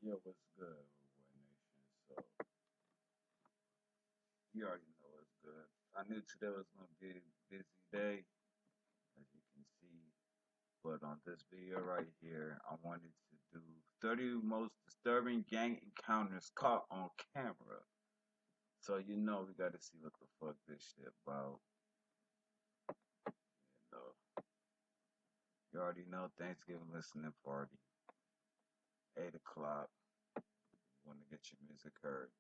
Yo, what's good, Boy Nation? So, you already know what's good. I knew today was going to be a busy day, as you can see. But on this video right here, I wanted to do 30 most disturbing gang encounters caught on camera. So, we got to see what the fuck this shit about. You know, you already know Thanksgiving listening party, 8 o'clock. You want to get your music heard.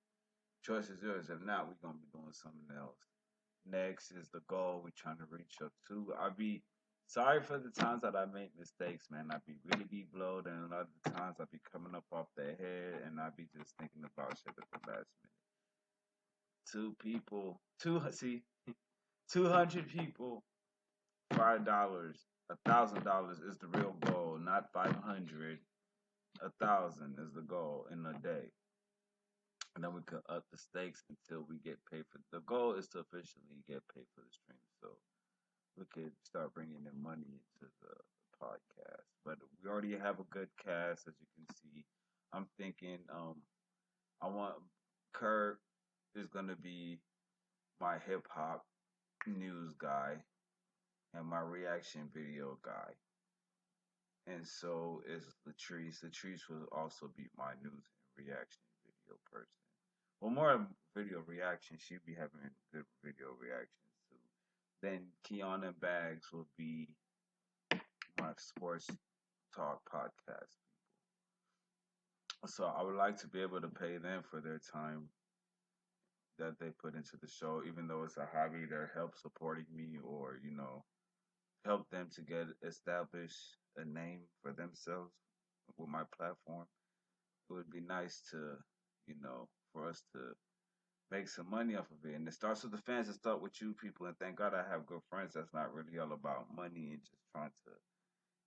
Choice is yours. If not, we're going to be doing something else. Next is the goal we're trying to reach up to. I be sorry for the times that I make mistakes, man. I be really be blowed, and a lot of the times I be coming up off the head, and I be just thinking about shit at the last minute. See, 200 people, $5, $1,000 is the real goal, not 500. 1,000 is the goal in a day. And then we could up the stakes until we get paid for. The goal is to officially get paid for the stream, so we could start bringing in money into the podcast. But we already have a good cast, as you can see. I'm thinking, I want Kurt is gonna be my hip hop news guy and my reaction video guy, and so is Latrice. Latrice will also be my news and reaction video person. Well, more video reaction. She'll be having good video reactions too. Then Keona Bags will be my sports talk podcast people. So I would like to be able to pay them for their time that they put into the show, even though it's a hobby. They're help supporting me, or help them to get established a name for themselves with my platform. It would be nice to, for us to make some money off of it. And it starts with the fans. It starts with you people. And thank God I have good friends that's not really all about money and just trying to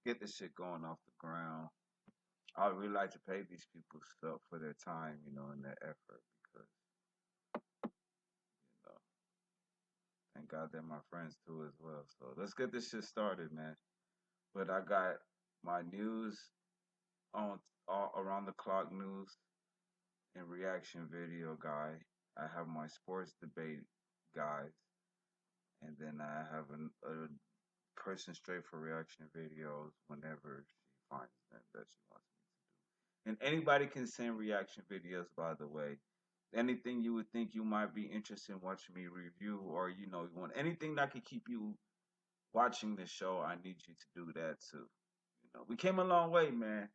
get this shit going off the ground. I would really like to pay these people stuff for their time, and their effort, because, you know, thank God they're my friends too as well. So let's get this shit started, man. But I got my news on all around the clock news and reaction video guy. I have my sports debate guys, and then I have a person straight for reaction videos whenever she finds them that she wants me to do. And anybody can send reaction videos, by the way. Anything you would think you might be interested in watching me review, or you want anything that could keep you watching the show, I need you to do that too. We came a long way, man.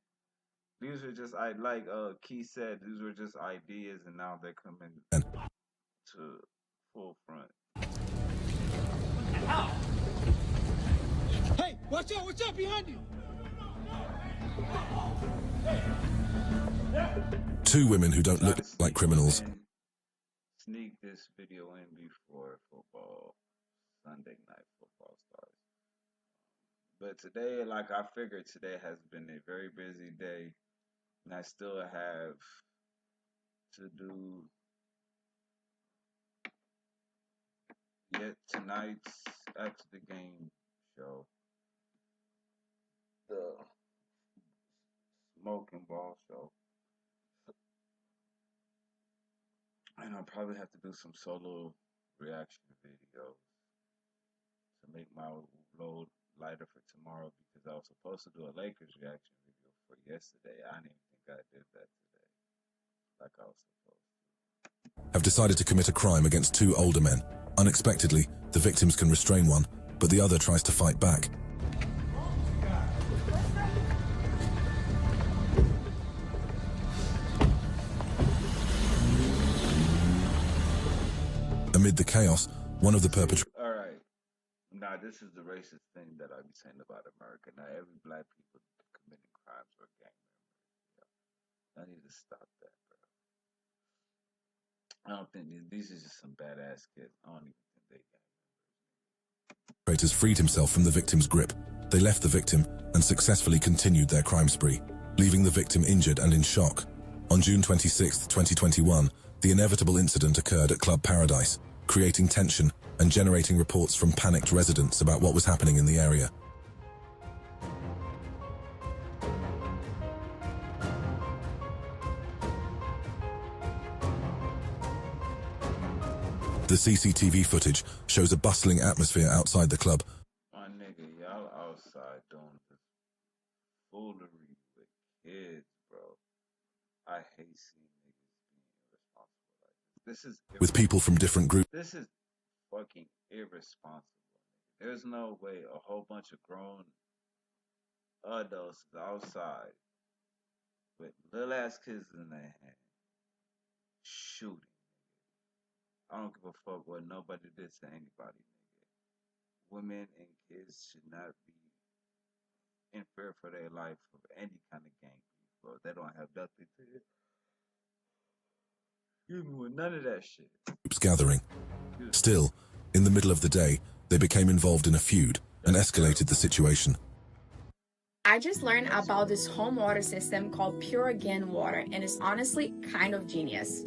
These are just like Key said, these were just ideas, and now they're coming to full front. Ow! Hey, watch out behind you! Two women who don't look like criminals. Sneak this video in before Sunday night football starts. But today, like I figured, today has been a very busy day, and I still have to do yet tonight's after the game show, the smoke and ball show, and I'll probably have to do some solo reaction videos to make my load lighter for tomorrow, because I was supposed to do a Lakers reaction video for yesterday. I didn't even think I did that today, like I was supposed to. Have decided to commit a crime against two older men. Unexpectedly, the victims can restrain one, but the other tries to fight back. Amid the chaos, one of the perpetrators... All right. Now, this is the racist thing that I be saying about America. Now, every black people committing crimes are gang members. I need to stop that, bro. I don't think these are just some badass kids. I don't even think they gang members. Perpetrators freed himself from the victim's grip. They left the victim and successfully continued their crime spree, leaving the victim injured and in shock. On June 26, 2021, the inevitable incident occurred at Club Paradise, creating tension and generating reports from panicked residents about what was happening in the area. The CCTV footage shows a bustling atmosphere outside the club. My nigga, y'all outside doing this foolery with kids, bro. I hate seeing niggas being irresponsible like this. With people from different groups. This is fucking irresponsible. There's no way a whole bunch of grown adults is outside with little ass kids in their hand shooting. I don't give a fuck what nobody did to anybody, nigga. Women and kids should not be in fear for their life of any kind of gang beef, bro. They don't have nothing to do. Excuse me, with none of that shit. Gathering. Still, in the middle of the day, they became involved in a feud and escalated the situation. I just learned about this home water system called Pure Again Water, and it's honestly kind of genius.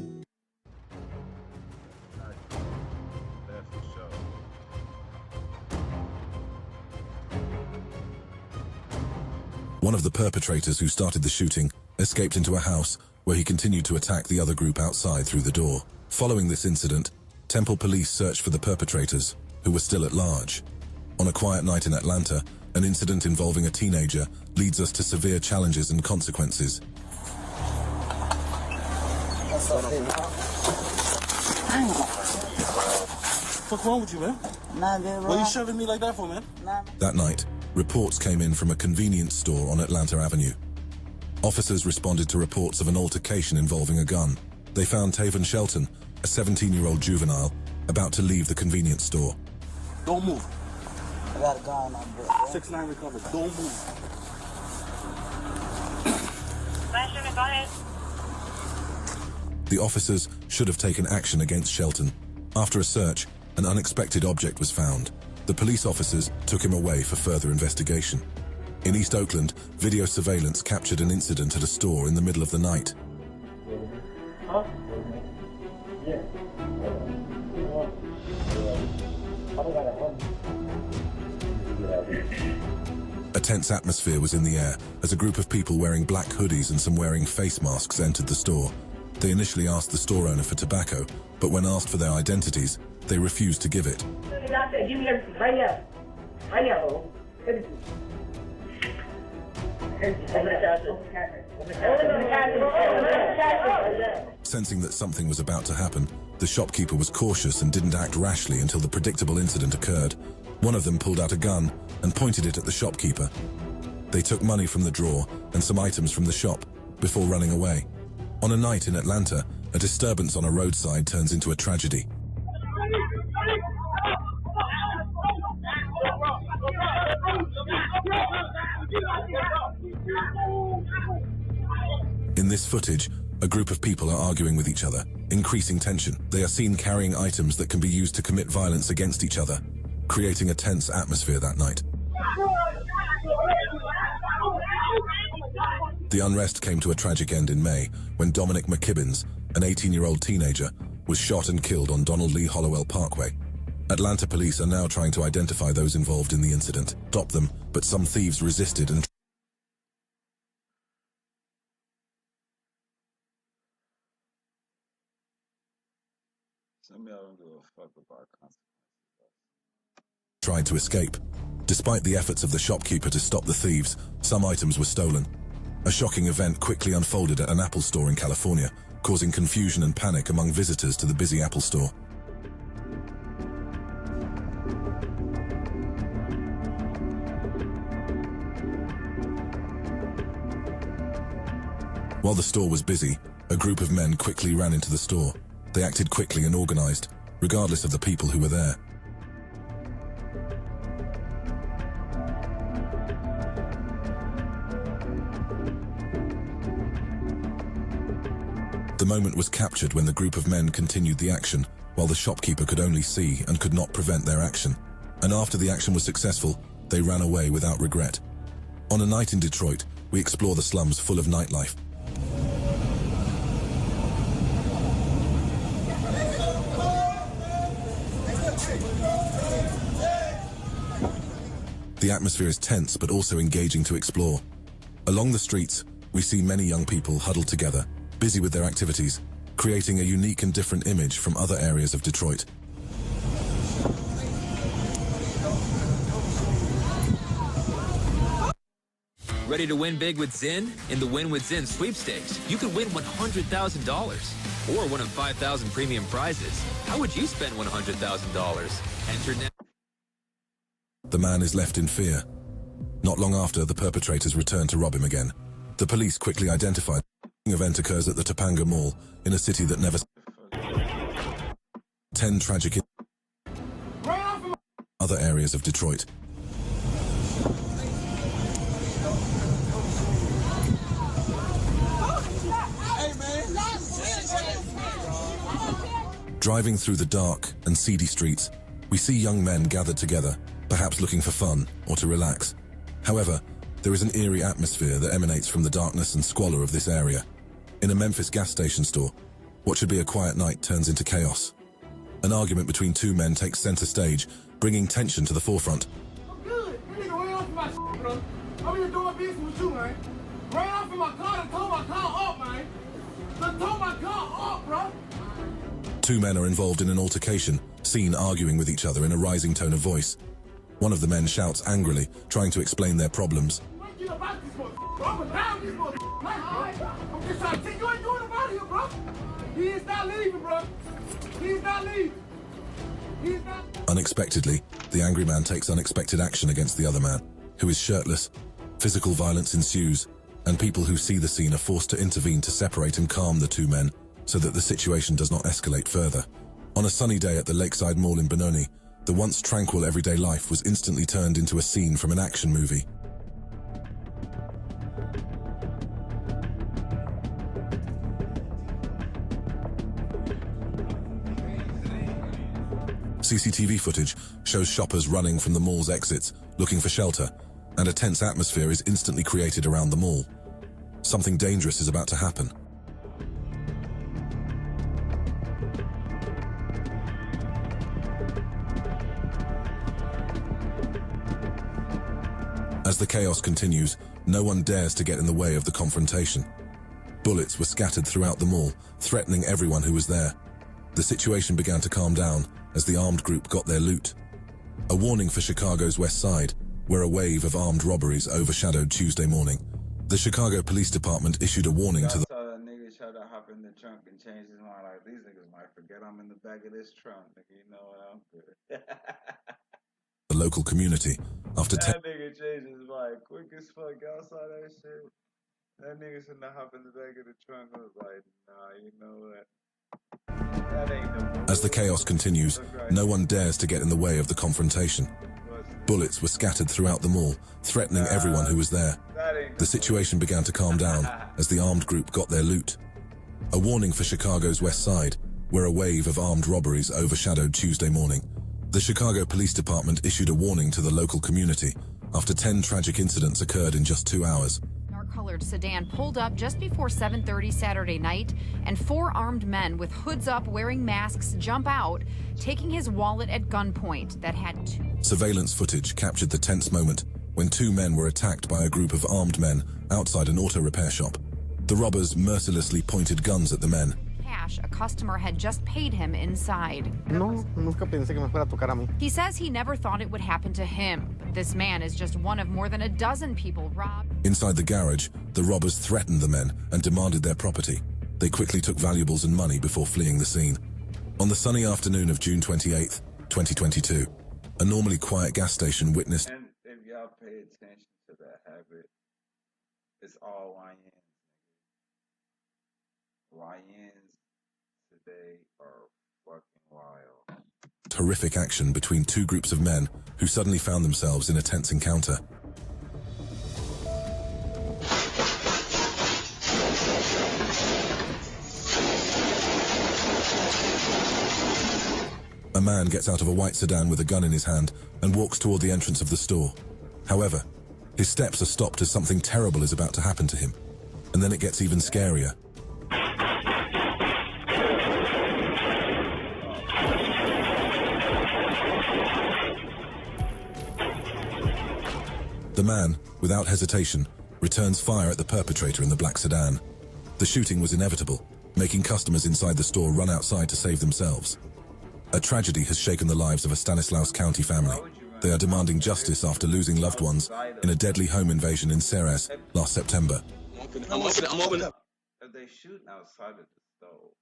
One of the perpetrators who started the shooting escaped into a house where he continued to attack the other group outside through the door. Following this incident, Temple police searched for the perpetrators, who were still at large. On a quiet night in Atlanta, an incident involving a teenager leads us to severe challenges and consequences. What's wrong with you, man? What are you shoving me like that for, man? That night, reports came in from a convenience store on Atlanta Avenue. Officers responded to reports of an altercation involving a gun. They found Taven Shelton, a 17-year-old juvenile, about to leave the convenience store. Don't move. I got a gun on board. 6'9" recovered. Don't move. Go ahead. The officers should have taken action against Shelton. After a search, an unexpected object was found. The police officers took him away for further investigation. In East Oakland, video surveillance captured an incident at a store in the middle of the night. Huh? Yeah. A tense atmosphere was in the air as a group of people wearing black hoodies and some wearing face masks entered the store. They initially asked the store owner for tobacco, but when asked for their identities, they refused to give it. Give me everything right now. Right now, everything. Sensing that something was about to happen, the shopkeeper was cautious and didn't act rashly until the predictable incident occurred. One of them pulled out a gun and pointed it at the shopkeeper. They took money from the drawer and some items from the shop before running away. On a night in Atlanta, a disturbance on a roadside turns into a tragedy. In this footage, a group of people are arguing with each other, increasing tension. They are seen carrying items that can be used to commit violence against each other, creating a tense atmosphere that night. The unrest came to a tragic end in May when Dominic McKibbins, an 18-year-old teenager, was shot and killed on Donald Lee Hollowell Parkway. Atlanta police are now trying to identify those involved in the incident, stop them, but some thieves resisted and some of y'all don't give a fuck about consequences. tried to escape. Despite the efforts of the shopkeeper to stop the thieves, some items were stolen. A shocking event quickly unfolded at an Apple store in California, causing confusion and panic among visitors to the busy Apple store. While the store was busy, a group of men quickly ran into the store. They acted quickly and organized, regardless of the people who were there. The moment was captured when the group of men continued the action, while the shopkeeper could only see and could not prevent their action. And after the action was successful, they ran away without regret. On a night in Detroit, we explore the slums full of nightlife. The atmosphere is tense but also engaging to explore. Along the streets, we see many young people huddled together, busy with their activities, creating a unique and different image from other areas of Detroit. Ready to win big with Zinn? In the Win with Zinn sweepstakes, you could win $100,000 or one of 5,000 premium prizes. How would you spend $100,000? Enter now. The man is left in fear. Not long after, the perpetrators return to rob him again. The police quickly identified the event occurs at the Topanga Mall in a city that never 10 tragic other areas of Detroit. Driving through the dark and seedy streets, we see young men gathered together, perhaps looking for fun or to relax. However, there is an eerie atmosphere that emanates from the darkness and squalor of this area. In a Memphis gas station store, what should be a quiet night turns into chaos. An argument between two men takes center stage, bringing tension to the forefront. I'm good. You nigga ran off in my shit, bro. I'm here doing business with you, man. Ran off in my car and tore my car up, man. Just tore my car up, bro. Two men are involved in an altercation, seen arguing with each other in a rising tone of voice. One of the men shouts angrily, trying to explain their problems. I'm down this motherfucker, bro. I'm just trying to take you ain't doing about here, bro. He is not leaving, bro. He's not leaving. He's not. Unexpectedly, the angry man takes unexpected action against the other man, who is shirtless. Physical violence ensues, and people who see the scene are forced to intervene to separate and calm the two men so that the situation does not escalate further. On a sunny day at the Lakeside Mall in Benoni, the once tranquil everyday life was instantly turned into a scene from an action movie. CCTV footage shows shoppers running from the mall's exits, looking for shelter, and a tense atmosphere is instantly created around the mall. Something dangerous is about to happen. As the chaos continues, no one dares to get in the way of the confrontation. Bullets were scattered throughout the mall, threatening everyone who was there. The situation began to calm down as the armed group got their loot. A warning for Chicago's West Side, where a wave of armed robberies overshadowed Tuesday morning. The Chicago Police Department issued a warning to the I saw that nigga try to hop in the trunk and change his mind. Like, these niggas might forget I'm in the back of this trunk. Nigga, you know what? I'm good. the local community after That nigga changed his mind quick as fuck. Y'all saw that shit? That nigga should not hop in the back of the trunk. I was like, nah, you know what? That ain't no. As the chaos continues, no one dares to get in the way of the confrontation. Bullets were scattered throughout the mall, threatening everyone who was there. The situation began to calm down as the armed group got their loot. A warning for Chicago's West Side, where a wave of armed robberies overshadowed Tuesday morning. The Chicago Police Department issued a warning to the local community after 10 tragic incidents occurred in just 2 hours. Colored sedan pulled up just before 7:30 Saturday night, and 4 armed men with hoods up wearing masks jump out, taking his wallet at gunpoint that had 2. Surveillance footage captured the tense moment when 2 men were attacked by a group of armed men outside an auto repair shop. The robbers mercilessly pointed guns at the men. Cash a customer had just paid him inside. No, nunca pensé que me fuera a tocar a mí. He says he never thought it would happen to him. But this man is just one of more than a dozen people robbed. Inside the garage, the robbers threatened the men and demanded their property. They quickly took valuables and money before fleeing the scene. On the sunny afternoon of June 28th, 2022, a normally quiet gas station witnessed. And if y'all pay attention to that habit, it's all YNs. YNs today are fucking wild. Horrific action between 2 groups of men who suddenly found themselves in a tense encounter. A man gets out of a white sedan with a gun in his hand and walks toward the entrance of the store. However, his steps are stopped as something terrible is about to happen to him. And then it gets even scarier. The man, without hesitation, returns fire at the perpetrator in the black sedan. The shooting was inevitable, making customers inside the store run outside to save themselves. A tragedy has shaken the lives of a Stanislaus County family. They are demanding justice after losing loved ones in a deadly home invasion in Ceres last September. I'm opening up. If they shooting outside of the stove,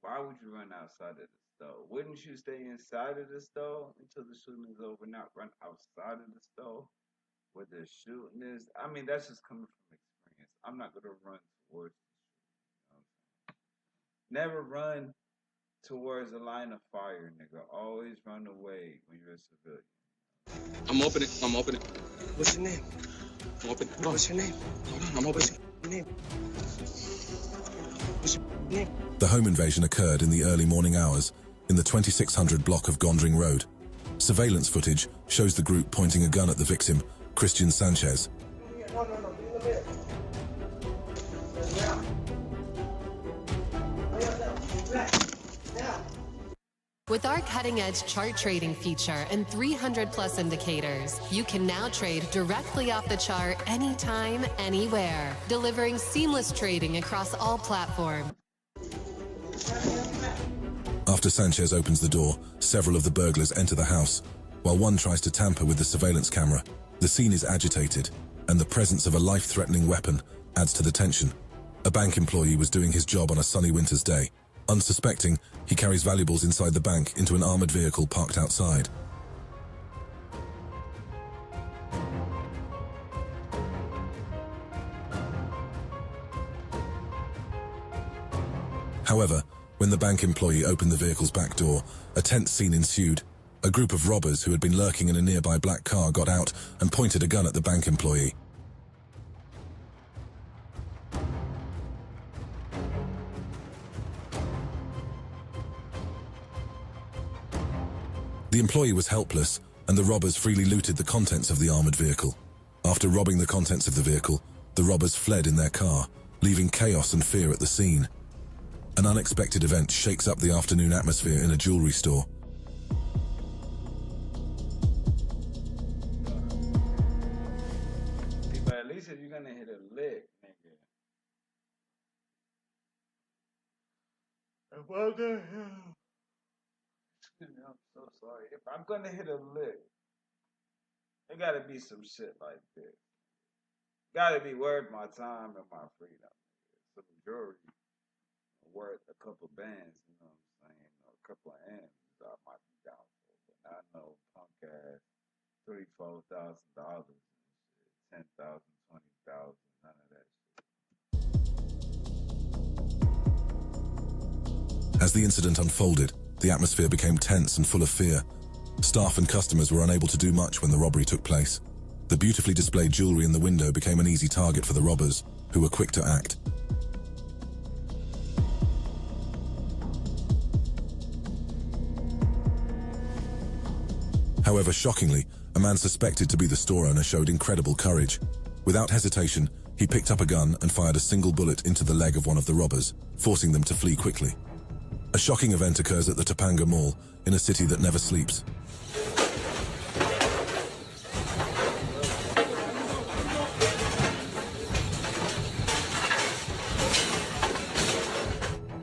why would you run outside of the stove? Wouldn't you stay inside of the stove until the shooting is over, not run outside of the stove where the shooting is? I mean, that's just coming from experience. I'm not gonna run towards the shooting. You know what I'm saying? Never run towards a line of fire, nigga. Always run away when you're a civilian. I'm opening. What's your name? I'm opening. What's your name? Hold on, I'm opening. Your name. What's your name? The home invasion occurred in the early morning hours in the 2600 block of Gondring Road. Surveillance footage shows the group pointing a gun at the victim, Christian Sanchez. With our cutting-edge chart trading feature and 300-plus indicators, you can now trade directly off the chart anytime, anywhere, delivering seamless trading across all platforms. After Sanchez opens the door, several of the burglars enter the house, while one tries to tamper with the surveillance camera. The scene is agitated, and the presence of a life-threatening weapon adds to the tension. A bank employee was doing his job on a sunny winter's day. Unsuspecting, he carries valuables inside the bank into an armored vehicle parked outside. However, when the bank employee opened the vehicle's back door, a tense scene ensued. A group of robbers who had been lurking in a nearby black car got out and pointed a gun at the bank employee. The employee was helpless, and the robbers freely looted the contents of the armored vehicle. After robbing the contents of the vehicle, the robbers fled in their car, leaving chaos and fear at the scene. An unexpected event shakes up the afternoon atmosphere in a jewelry store. But at least if you're gonna hit a lick, nigga. What the hell? I'm so sorry. If I'm gonna hit a lick, it gotta be some shit like this. Gotta be worth my time and my freedom. Some jewelry worth a couple bands, you know what I'm saying? Or a couple of M's I might be down for. But I know punk ass $3,000-$4,000 and shit. $10,000, $20,000, none of that shit. As the incident unfolded, the atmosphere became tense and full of fear. Staff and customers were unable to do much when the robbery took place. The beautifully displayed jewelry in the window became an easy target for the robbers, who were quick to act. However, shockingly, a man suspected to be the store owner showed incredible courage. Without hesitation, he picked up a gun and fired a single bullet into the leg of one of the robbers, forcing them to flee quickly. A shocking event occurs at the Topanga Mall, in a city that never sleeps.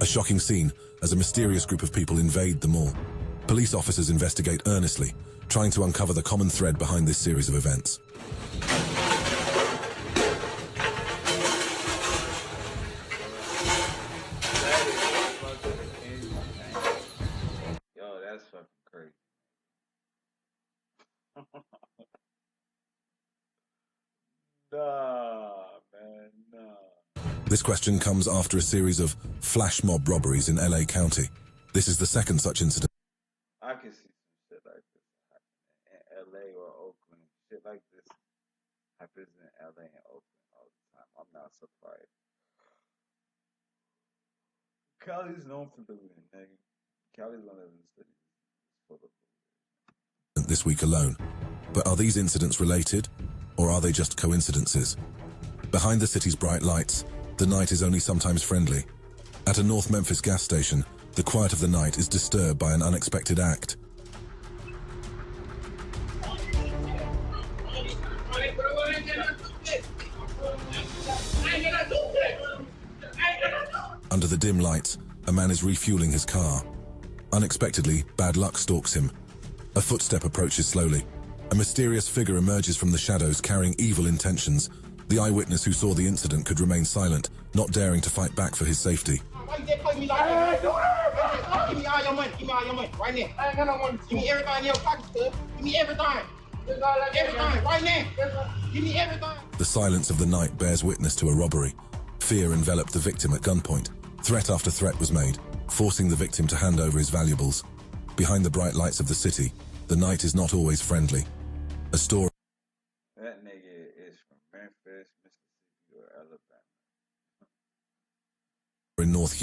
A shocking scene as a mysterious group of people invade the mall. Police officers investigate earnestly, trying to uncover the common thread behind this series of events. Yo, that's fucking crazy. Nah, man, nah. This question comes after a series of flash mob robberies in LA County. This is the second such incident. I can see some shit like this happening in LA or Oakland. Shit like this happens in LA and Oakland all the time. I'm not surprised. Cali's known for looting, nigga. Cali's one of the cities full of looters. This week alone. But are these incidents related, or are they just coincidences? Behind the city's bright lights, the night is only sometimes friendly. At a North Memphis gas station, the quiet of the night is disturbed by an unexpected act. Under the dim lights, a man is refueling his car. Unexpectedly, bad luck stalks him. A footstep approaches slowly. A mysterious figure emerges from the shadows carrying evil intentions. The eyewitness who saw the incident could remain silent, not daring to fight back for his safety. Why you play me like that? Give me all your money. Give me all your money. Right now. I ain't got no money. Give me everything in your pocket, cuz. Give me everything. Everything. Right now. Give me everything. The silence of the night bears witness to a robbery. Fear enveloped the victim at gunpoint. Threat after threat was made, forcing the victim to hand over his valuables. Behind the bright lights of the city, the night is not always friendly. A story. That nigga is from Memphis, Mississippi, or Alabama. In North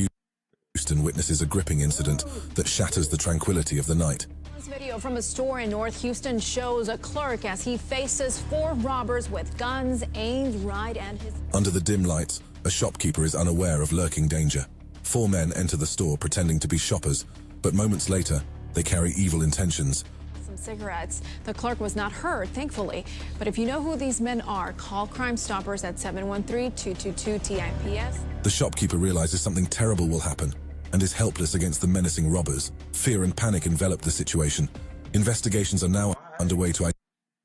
Houston witnesses a gripping incident that shatters the tranquility of the night. This video from a store in North Houston shows a clerk as he faces 4 robbers with guns aimed right at his... Under the dim lights, a shopkeeper is unaware of lurking danger. 4 men enter the store pretending to be shoppers, but moments later, they carry evil intentions. Some cigarettes. The clerk was not hurt, thankfully. But if you know who these men are, call Crime Stoppers at 713-222-TIPS. The shopkeeper realizes something terrible will happen and is helpless against the menacing robbers. Fear and panic envelop the situation. Investigations are now underway to identify.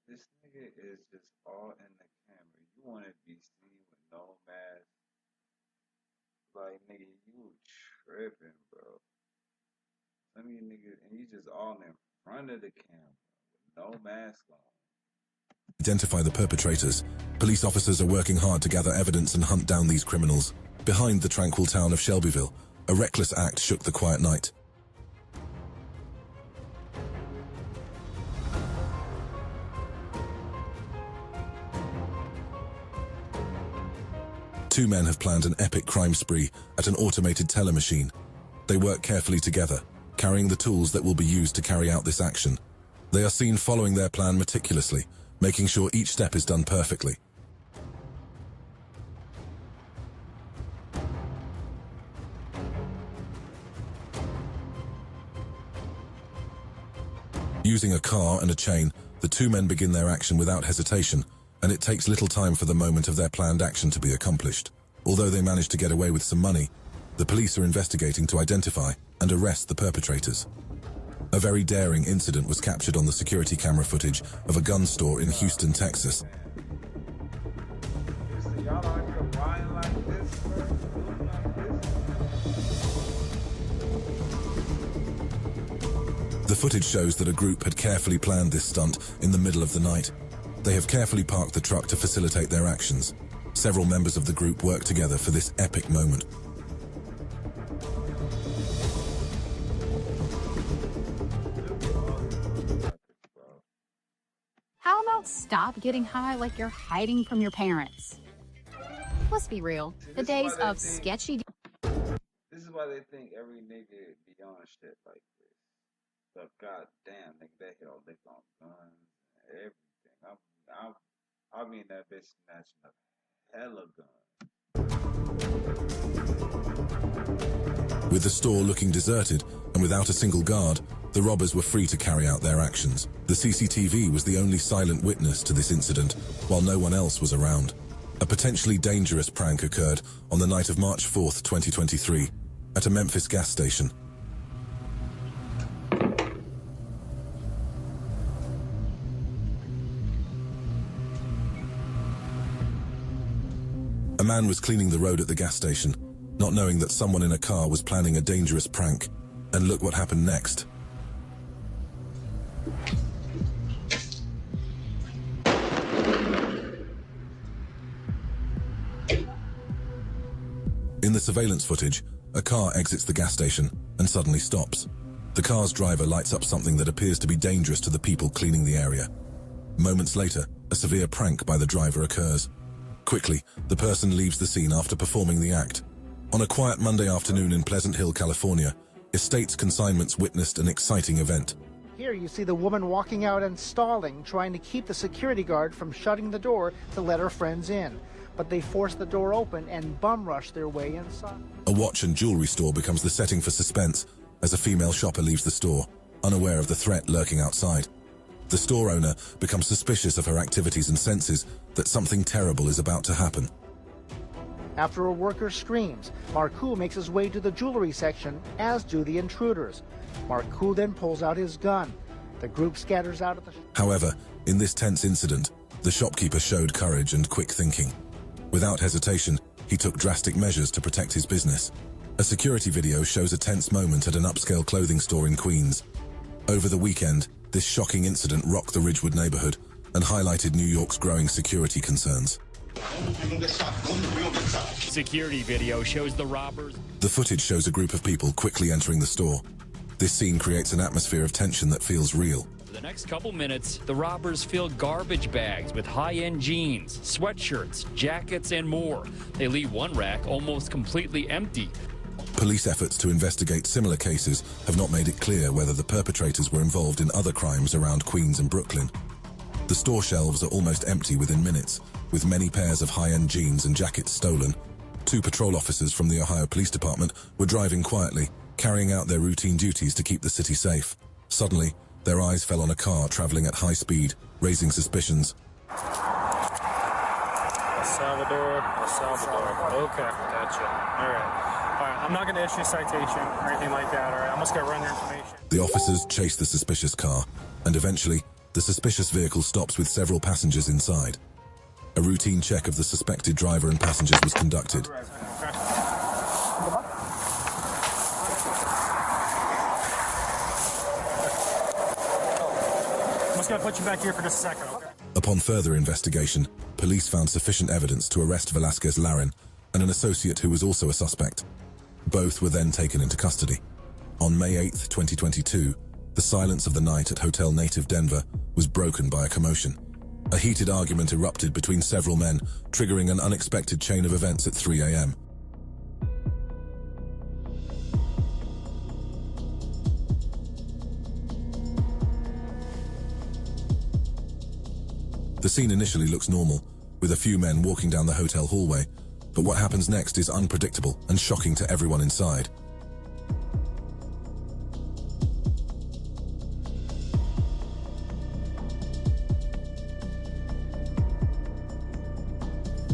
This nigga is just all in the camera. You want to be seen with no mask? Like, nigga, you tripping, bro. Some of you niggas, and you just all in front of the camera with no mask on. Identify the perpetrators. Police officers are working hard to gather evidence and hunt down these criminals. Behind the tranquil town of Shelbyville, a reckless act shook the quiet night. Two men have planned an epic crime spree at an automated teller machine. They work carefully together, carrying the tools that will be used to carry out this action. They are seen following their plan meticulously, making sure each step is done perfectly. Using a car and a chain, the two men begin their action without hesitation, and it takes little time for the moment of their planned action to be accomplished. Although they manage to get away with some money, the police are investigating to identify and arrest the perpetrators. A very daring incident was captured on the security camera footage of a gun store in Houston, Texas. The footage shows that a group had carefully planned this stunt in the middle of the night. They have carefully parked the truck to facilitate their actions. Several members of the group work together for this epic moment. How about stop getting high like you're hiding from your parents? Let's be real. The days of sketchy... This is why they think every nigga be on shit like this. So goddamn, nigga, that hell, they gon' guns and everything. I'll be in that bitch snatching up hella guns. With the store looking deserted and without a single guard, the robbers were free to carry out their actions. The CCTV was the only silent witness to this incident, while no one else was around. A potentially dangerous prank occurred on the night of March 4th, 2023, at a Memphis gas station. A man was cleaning the road at the gas station, not knowing that someone in a car was planning a dangerous prank. And look what happened next. In the surveillance footage, a car exits the gas station and suddenly stops. The car's driver lights up something that appears to be dangerous to the people cleaning the area. Moments later, a severe prank by the driver occurs. Quickly, the person leaves the scene after performing the act. On a quiet Monday afternoon in Pleasant Hill, California, Estates Consignments witnessed an exciting event. Here you see the woman walking out and stalling, trying to keep the security guard from shutting the door to let her friends in. But they force the door open and bum rush their way inside. A watch and jewelry store becomes the setting for suspense as a female shopper leaves the store, unaware of the threat lurking outside. The store owner becomes suspicious of her activities and senses that something terrible is about to happen. After a worker screams, Marcoux makes his way to the jewelry section, as do the intruders. Marcoux then pulls out his gun. The group scatters out of the... However, in this tense incident, the shopkeeper showed courage and quick thinking. Without hesitation, he took drastic measures to protect his business. A security video shows a tense moment at an upscale clothing store in Queens. Over the weekend, this shocking incident rocked the Ridgewood neighborhood and highlighted New York's growing security concerns. Security video shows the robbers. The footage shows a group of people quickly entering the store. This scene creates an atmosphere of tension that feels real. For the next couple minutes, the robbers fill garbage bags with high-end jeans, sweatshirts, jackets, and more. They leave one rack almost completely empty. Police efforts to investigate similar cases have not made it clear whether the perpetrators were involved in other crimes around Queens and Brooklyn. The store shelves are almost empty within minutes, with many pairs of high-end jeans and jackets stolen. 2 patrol officers from the Ohio Police Department were driving quietly, carrying out their routine duties to keep the city safe. Suddenly, their eyes fell on a car traveling at high speed, raising suspicions. El Salvador. Okay, gotcha. All right. I'm not going to issue a citation or anything like that, all right? I'm just going to run your information. The officers chase the suspicious car, and eventually, the suspicious vehicle stops with several passengers inside. A routine check of the suspected driver and passengers was conducted. I'm just going to put you back here for just a second, okay? Upon further investigation, police found sufficient evidence to arrest Velasquez Larin and an associate who was also a suspect. Both were then taken into custody. On May 8, 2022, the silence of the night at Hotel Native Denver was broken by a commotion. A heated argument erupted between several men, triggering an unexpected chain of events at 3 a.m. The scene initially looks normal, with a few men walking down the hotel hallway, but what happens next is unpredictable and shocking to everyone inside.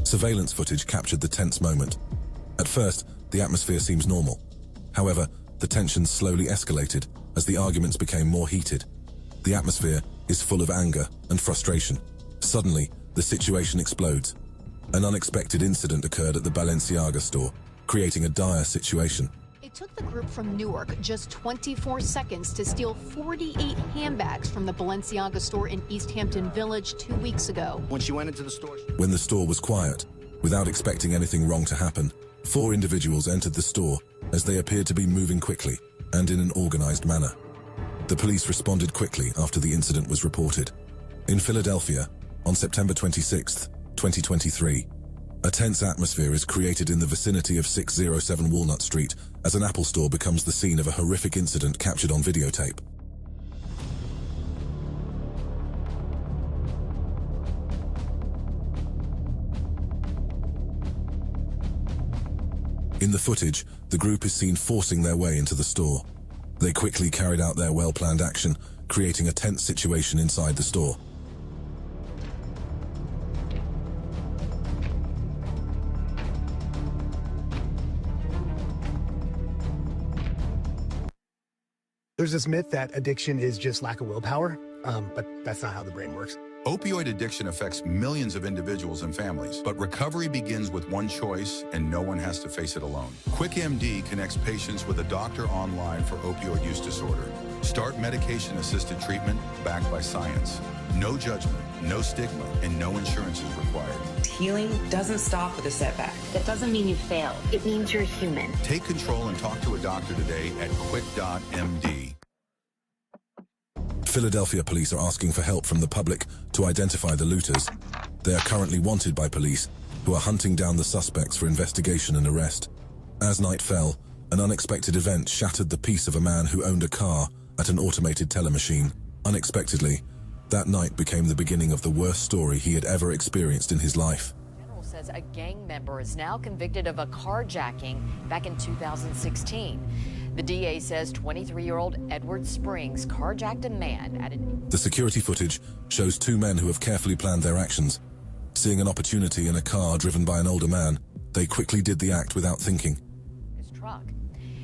Surveillance footage captured the tense moment. At first, the atmosphere seems normal. However, the tensions slowly escalated as the arguments became more heated. The atmosphere is full of anger and frustration. Suddenly, the situation explodes. An unexpected incident occurred at the Balenciaga store, creating a dire situation. It took the group from Newark just 24 seconds to steal 48 handbags from the Balenciaga store in East Hampton Village 2 weeks ago. When she went into the store... When the store was quiet, without expecting anything wrong to happen, 4 individuals entered the store as they appeared to be moving quickly and in an organized manner. The police responded quickly after the incident was reported. In Philadelphia, on September 26, 2023, a tense atmosphere is created in the vicinity of 607 Walnut Street as an Apple store becomes the scene of a horrific incident captured on videotape. In the footage, the group is seen forcing their way into the store. They quickly carried out their well-planned action, creating a tense situation inside the store. There's this myth that addiction is just lack of willpower, but that's not how the brain works. Opioid addiction affects millions of individuals and families, but recovery begins with one choice, and no one has to face it alone. QuickMD connects patients with a doctor online for opioid use disorder. Start medication-assisted treatment backed by science. No judgment, no stigma, and no insurance is required. Healing doesn't stop with a setback. That doesn't mean you failed. It means you're human. Take control and talk to a doctor today at quick.md. Philadelphia police are asking for help from the public to identify the looters. They are currently wanted by police, who are hunting down the suspects for investigation and arrest. As night fell, an unexpected event shattered the peace of a man who owned a car at an automated teller machine. Unexpectedly, that night became the beginning of the worst story he had ever experienced in his life. General says a gang member is now convicted of a carjacking back in 2016. The DA says 23-year-old Edward Springs carjacked a man at an... The security footage shows 2 men who have carefully planned their actions. Seeing an opportunity in a car driven by an older man, they quickly did the act without thinking. His truck.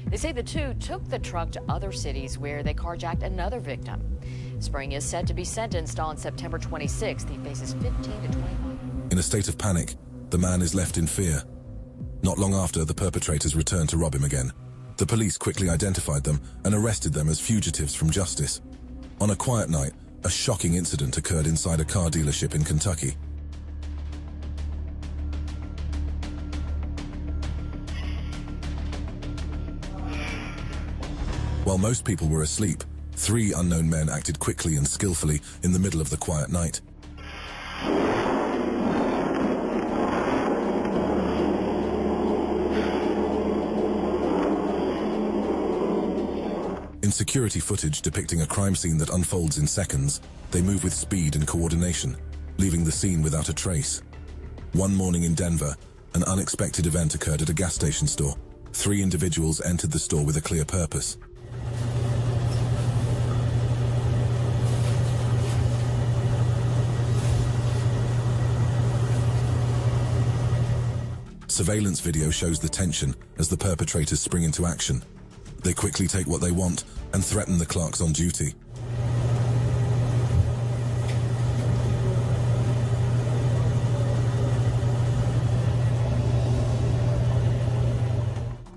They say the 2 took the truck to other cities where they carjacked another victim. Spring is set to be sentenced on September 26th. He faces 15 to 25. In a state of panic, the man is left in fear. Not long after, the perpetrators returned to rob him again. The police quickly identified them and arrested them as fugitives from justice. On a quiet night, a shocking incident occurred inside a car dealership in Kentucky. While most people were asleep, 3 unknown men acted quickly and skillfully in the middle of the quiet night. In security footage depicting a crime scene that unfolds in seconds, they move with speed and coordination, leaving the scene without a trace. One morning in Denver, an unexpected event occurred at a gas station store. 3 individuals entered the store with a clear purpose. Surveillance video shows the tension as the perpetrators spring into action. They quickly take what they want and threaten the clerks on duty.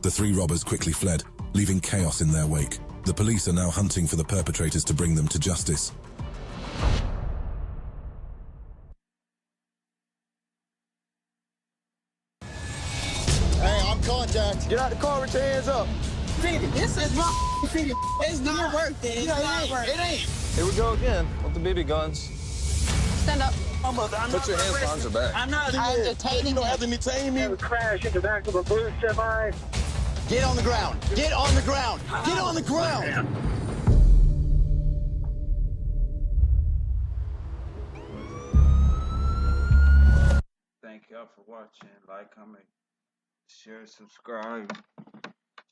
The 3 robbers quickly fled, leaving chaos in their wake. The police are now hunting for the perpetrators to bring them to justice. Hey, I'm contact. Get out the car with your hands up. This is my finger. It's not worth it. It's not worth it. It ain't. Here we go again with the BB guns. Stand up. Put your hands behind your back. I'm not entertaining. You don't have to detain me. Crash in the back of a blue semi. Get on the ground. Get on the ground. Get on the ground. Thank y'all for watching. Like, comment, share, subscribe.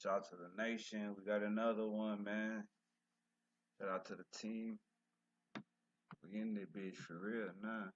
Shout out to the nation. We got another one, man. Shout out to the team. We in this bitch for real now.